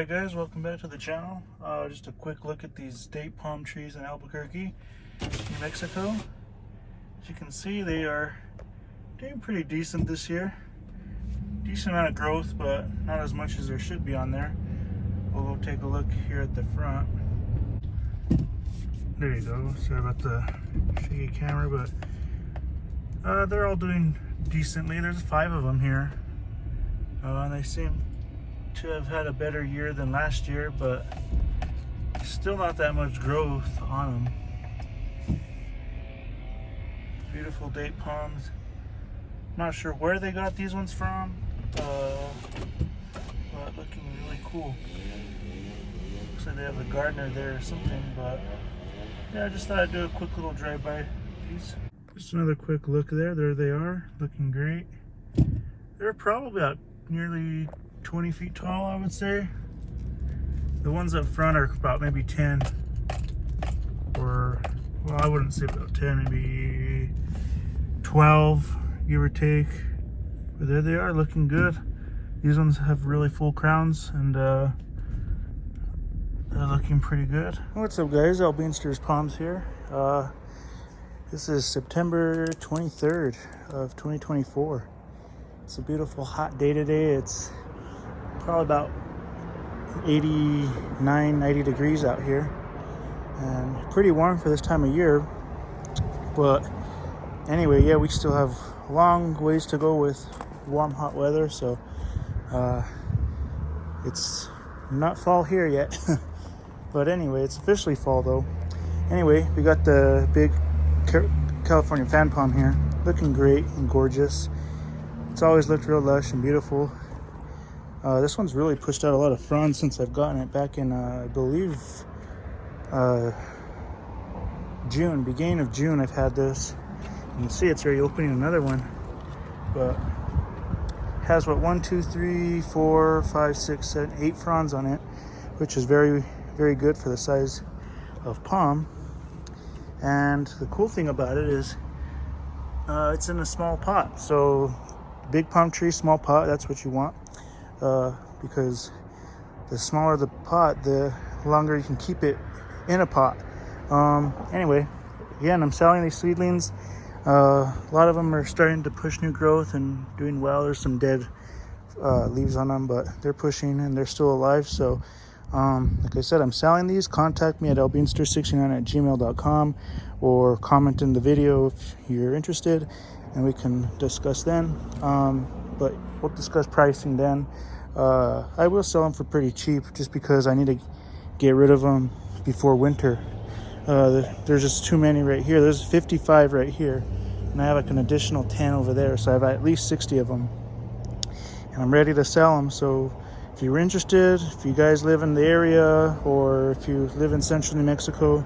Alright guys, welcome back to the channel. Just a quick look at these date palm trees in Albuquerque, New Mexico. As you can see, they are doing pretty decent this year. Decent amount of growth, but not as much as there should be on there. We'll go take a look here at the front. There you go. Sorry about the shaky camera, but they're all doing decently. There's 5 of them here, and they seem to have had a better year than last year, but still not that much growth on them. Beautiful date palms. Not sure where they got these ones from, but looking really cool. Looks like they have a gardener there or something, but yeah, I just thought I'd do a quick little drive-by these. Just another quick look there. There they are, looking great. They're probably about nearly 20 feet tall, I would say. The ones up front are about maybe 10, or, well, I wouldn't say about 10, maybe 12, give or take. But there they are, looking good. These ones have really full crowns, and they're looking pretty good. What's up guys, Albinster's Palms here. This is September 23rd of 2024. It's a beautiful hot day today. It's probably about 89, 90 degrees out here, and pretty warm for this time of year. But anyway, yeah, we still have a long ways to go with warm, hot weather, so it's not fall here yet. But anyway, it's officially fall though. Anyway, we got the big California fan palm here, looking great and gorgeous. It's always looked real lush and beautiful. This one's really pushed out a lot of fronds since I've gotten it back in, I believe, June, beginning of June. I've had this. You can see it's already opening another one, but it has what, 1, 2, 3, 4, 5, 6, 7, 8 fronds on it, which is very, very good for the size of palm. And the cool thing about it is it's in a small pot. So big palm tree, small pot, that's what you want. Because the smaller the pot, the longer you can keep it in a pot. Anyway, again, I'm selling these seedlings. A lot of them are starting to push new growth and doing well. There's some dead leaves on them, but they're pushing and they're still alive. So like I said, I'm selling these. Contact me at albinster69@gmail.com, or comment in the video if you're interested, and we can discuss then. But we'll discuss pricing then. I will sell them for pretty cheap, just because I need to get rid of them before winter. There's just too many right here. There's 55 right here, and I have like an additional 10 over there, so I have at least 60 of them, and I'm ready to sell them. So if you're interested, if you guys live in the area, or if you live in central New Mexico,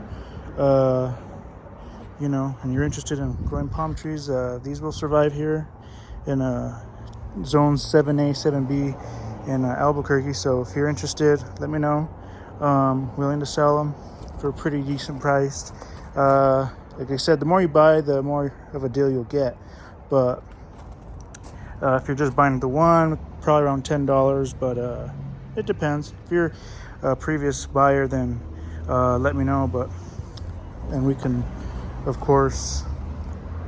you know, and you're interested in growing palm trees, these will survive here in zones 7A, 7B in Albuquerque. So if you're interested, let me know. Willing to sell them for a pretty decent price. Like I said, the more you buy, the more of a deal you'll get. But if you're just buying the one, probably around $10, but it depends. If you're a previous buyer, then let me know, and we can, of course,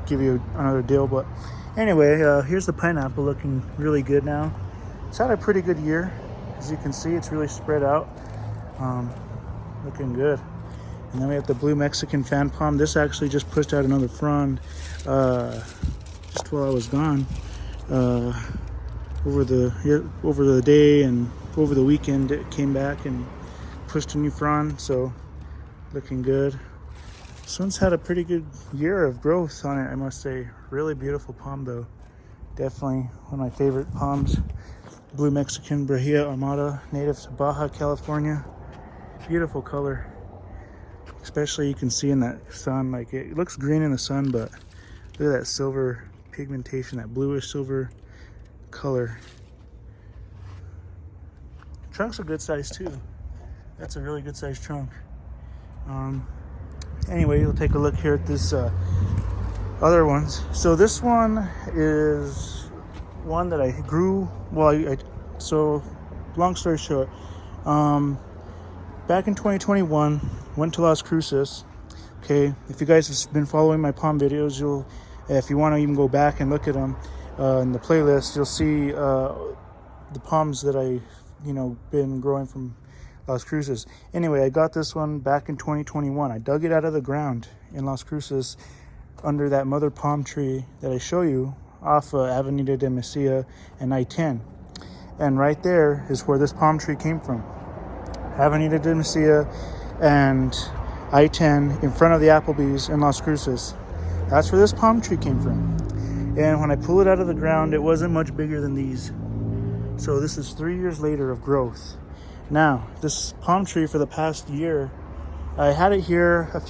give you another deal. But anyway, here's the pineapple, looking really good now. It's had a pretty good year. As you can see, it's really spread out, looking good. And then we have the blue Mexican fan palm. This actually just pushed out another frond just while I was gone. Over the day and over the weekend, it came back and pushed a new frond, so looking good. This one's had a pretty good year of growth on it, I must say. Really beautiful palm though. Definitely one of my favorite palms. Blue Mexican Brahia Armada, native to Baja California. Beautiful color. Especially you can see in that sun, like it looks green in the sun, but look at that silver pigmentation, that bluish silver color. Trunk's a good size too. That's a really good size trunk. Anyway, we'll take a look here at this other ones. So this one is one that I grew. Well, so long story short, Back in 2021, went to Las Cruces. Okay, if you guys have been following my palm videos, if you want to even go back and look at them in the playlist, you'll see the palms that I, been growing from Las Cruces. Anyway, I got this one back in 2021. I dug it out of the ground in Las Cruces under that mother palm tree that I show you off Avenida de Mesilla and I-10. And right there is where this palm tree came from. Avenida de Mesilla and I-10 in front of the Applebee's in Las Cruces. That's where this palm tree came from. And when I pull it out of the ground, it wasn't much bigger than these. So this is 3 years later of growth. Now, this palm tree for the past year, I had it here a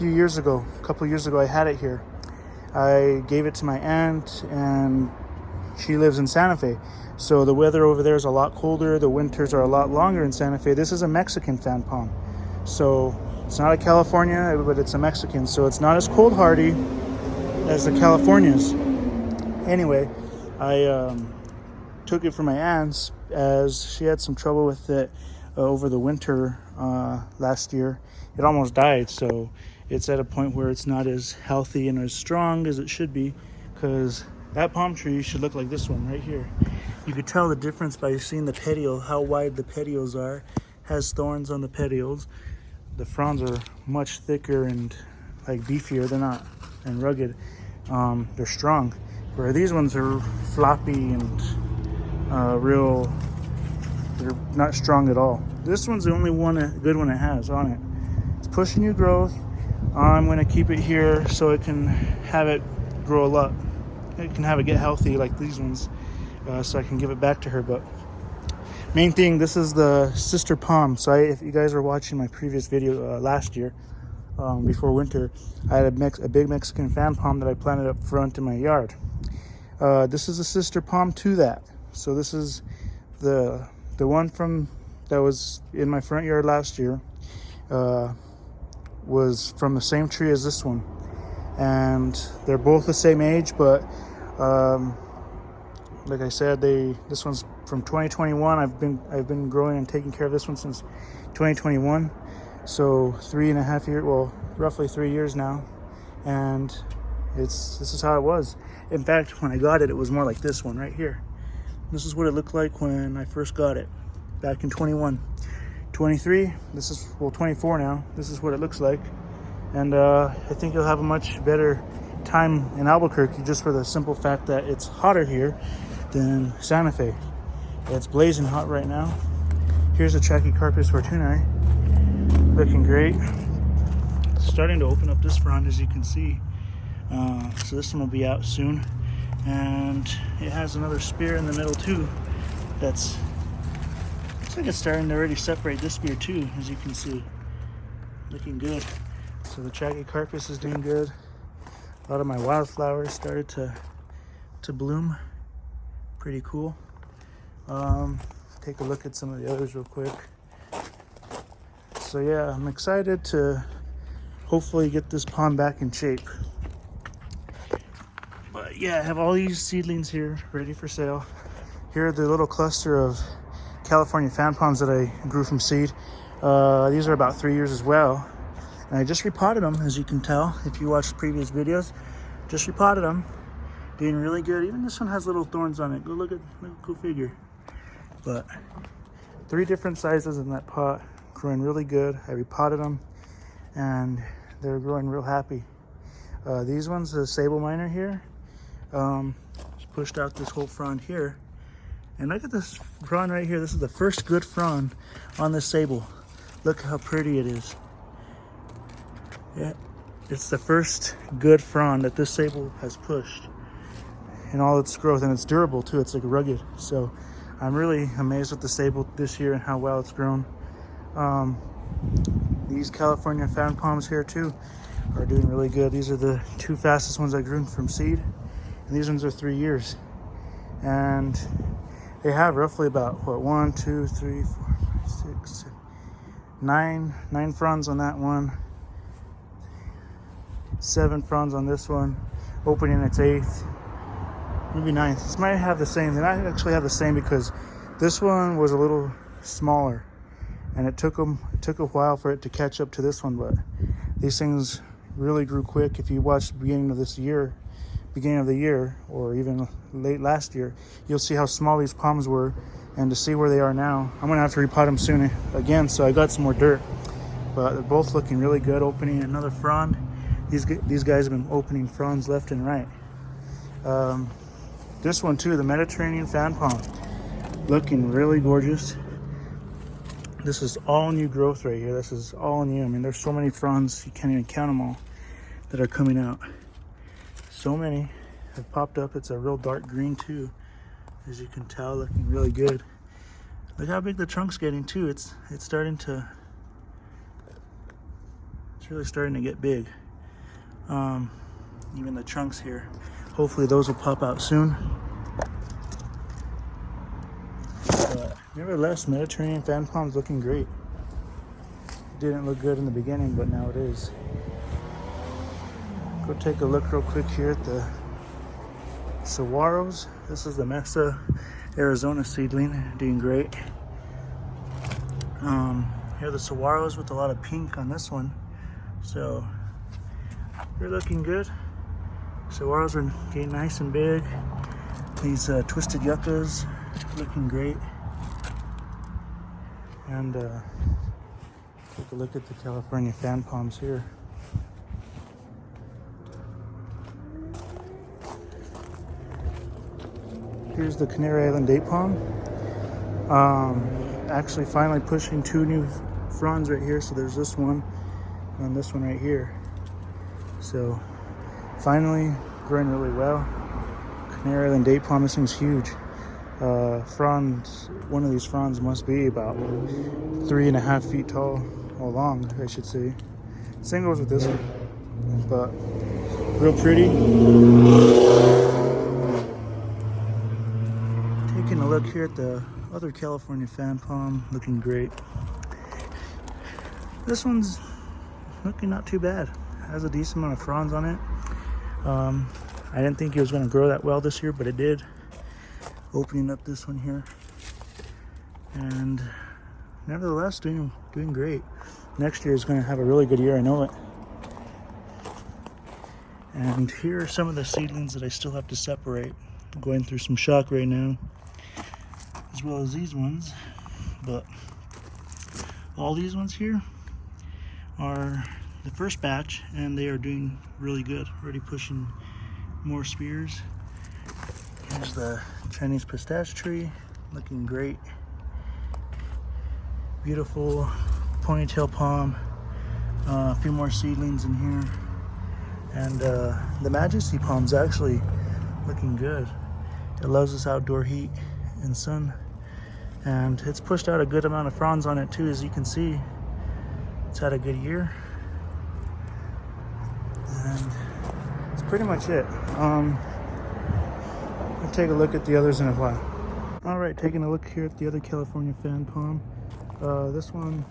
couple years ago, I had it here. I gave it to my aunt, and she lives in Santa Fe. So the weather over there is a lot colder. The winters are a lot longer in Santa Fe. This is a Mexican fan palm. So it's not a California, but it's a Mexican. So it's not as cold hardy as the Californias. Anyway, I took it from my aunt's as she had some trouble with it over the winter last year. It almost died, so it's at a point where it's not as healthy and as strong as it should be, because that palm tree should look like this one right here. You could tell the difference by seeing the petiole, how wide the petioles are. Has thorns on the petioles. The fronds are much thicker and like beefier. They're not and rugged. They're strong. Where these ones are floppy and they're not strong at all. This one's the only good one it has on it. It's pushing new growth. I'm going to keep it here so it can have it grow a lot. It can have it get healthy like these ones, so I can give it back to her. But main thing, this is the sister palm. So if you guys were watching my previous video last year, before winter, I had a big Mexican fan palm that I planted up front in my yard. This is a sister palm to that. So this is the one that was in my front yard last year. Was from the same tree as this one, and they're both the same age, but like I said, this one's from 2021. I've been growing and taking care of this one since 2021, so 3.5 years, well, roughly 3 years now. And this is how it was. In fact, when I got it, it was more like this one right here. This is what it looked like when I first got it back in 21. 23, this is, well, 24 now. This is what it looks like. And I think you'll have a much better time in Albuquerque, just for the simple fact that it's hotter here than Santa Fe. It's blazing hot right now. Here's the Trachycarpus fortunei, looking great. It's starting to open up this frond, as you can see. So this one will be out soon. And it has another spear in the middle too. Looks like it's starting to already separate this spear too, as you can see. Looking good. So the Trachycarpus is doing good. A lot of my wildflowers started to bloom. Pretty cool. Take a look at some of the others real quick. So yeah, I'm excited to hopefully get this pond back in shape. But yeah, I have all these seedlings here ready for sale. Here are the little cluster of California fan palms that I grew from seed. These are about 3 years as well. And I just repotted them, as you can tell if you watched previous videos. Just repotted them. Doing really good. Even this one has little thorns on it. Look at go figure. But 3 different sizes in that pot, growing really good. I repotted them and they're growing real happy. These ones, the sable minor here, just pushed out this whole frond here. And look at this frond right here. This is the first good frond on this sable. Look how pretty it is. Yeah, it's the first good frond that this sable has pushed in all its growth, and it's durable too. It's like rugged. So I'm really amazed with the sable this year and how well it's grown. These California fan palms here too are doing really good. These are the 2 fastest ones I grew from seed, and these ones are 3 years. And they have roughly about, what, 1, 2, 3, 4, 5, 6, 7, 9 fronds on that one. 7 fronds on this one, opening its 8th, maybe 9th. This might have the same. They might actually have the same because this one was a little smaller, and it took a while for it to catch up to this one, but these things really grew quick. If you watch the beginning of the year, or even late last year, you'll see how small these palms were, and to see where they are now, I'm gonna have to repot them soon again, so I got some more dirt. But they're both looking really good. Opening another frond. These guys have been opening fronds left and right. This one too, the Mediterranean fan palm, looking really gorgeous. This is all new growth right here. This is all new. I mean, there's so many fronds, you can't even count them all that are coming out. So many have popped up. It's a real dark green too, as you can tell, looking really good. Look how big the trunk's getting too. It's really starting to get big. Even the trunks here. Hopefully those will pop out soon. But nevertheless, Mediterranean fan palm's looking great. It didn't look good in the beginning, but now it is. Go take a look real quick here at the saguaros. This is the Mesa Arizona seedling, doing great. Here are the saguaros with a lot of pink on this one. So they're looking good. Saguaros are getting nice and big. These twisted yuccas looking great. And take a look at the California fan palms here. Here's the Canary Island date palm. Actually finally pushing 2 new fronds right here. So there's this one and this one right here. So finally growing really well. Canary Island date palm, this thing's huge. Fronds, one of these fronds must be about 3.5 feet tall, or long, I should say. Same goes with this one, but real pretty. Taking a look here at the other California fan palm, looking great. This one's looking not too bad. Has a decent amount of fronds on it. I didn't think it was going to grow that well this year, but it did. Opening up this one here, and nevertheless doing great. Next year is going to have a really good year, I know it. And here are some of the seedlings that I still have to separate. I'm going through some shock right now, as well as these ones. But all these ones here are the first batch, and they are doing really good. Already pushing more spears. Here's the Chinese pistache tree, looking great. Beautiful ponytail palm. A few more seedlings in here. And the Majesty palm's actually looking good. It loves this outdoor heat and sun. And it's pushed out a good amount of fronds on it too, as you can see. It's had a good year. And that's pretty much it. I'll take a look at the others in a while. All right, taking a look here at the other California fan palm. This one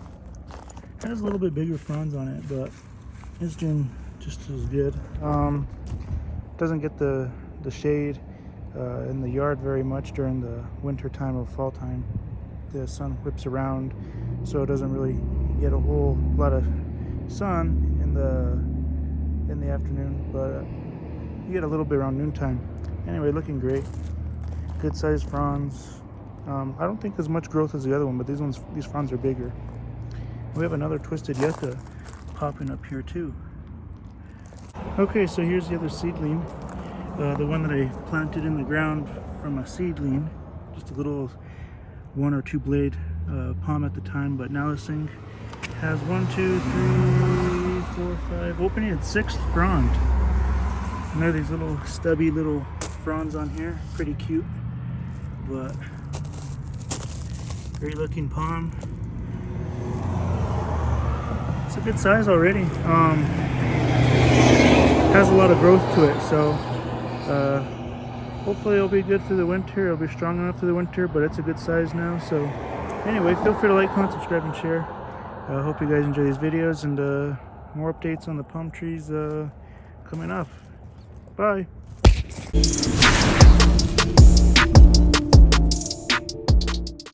has a little bit bigger fronds on it, but it's doing just as good. Doesn't get the shade in the yard very much during the winter time or fall time. The sun whips around, so it doesn't really get a whole lot of sun in the afternoon, but you get a little bit around noontime. Anyway, looking great. Good sized fronds. I don't think as much growth as the other one, but these fronds are bigger. We have another twisted yucca popping up here too. Okay, so here's the other seedling. The one that I planted in the ground from a seedling. Just a little 1 or 2 blade palm at the time, but now this thing has 1, 2, 3, 4, 5, opening its 6th frond. And there are these little stubby little fronds on here, pretty cute, but great looking palm. It's a good size already. Has a lot of growth to it, so hopefully it'll be good through the winter. It'll be strong enough through the winter, but it's a good size now. So anyway, feel free to like, comment, subscribe, and share. I hope you guys enjoy these videos, and more updates on the palm trees coming up. Bye.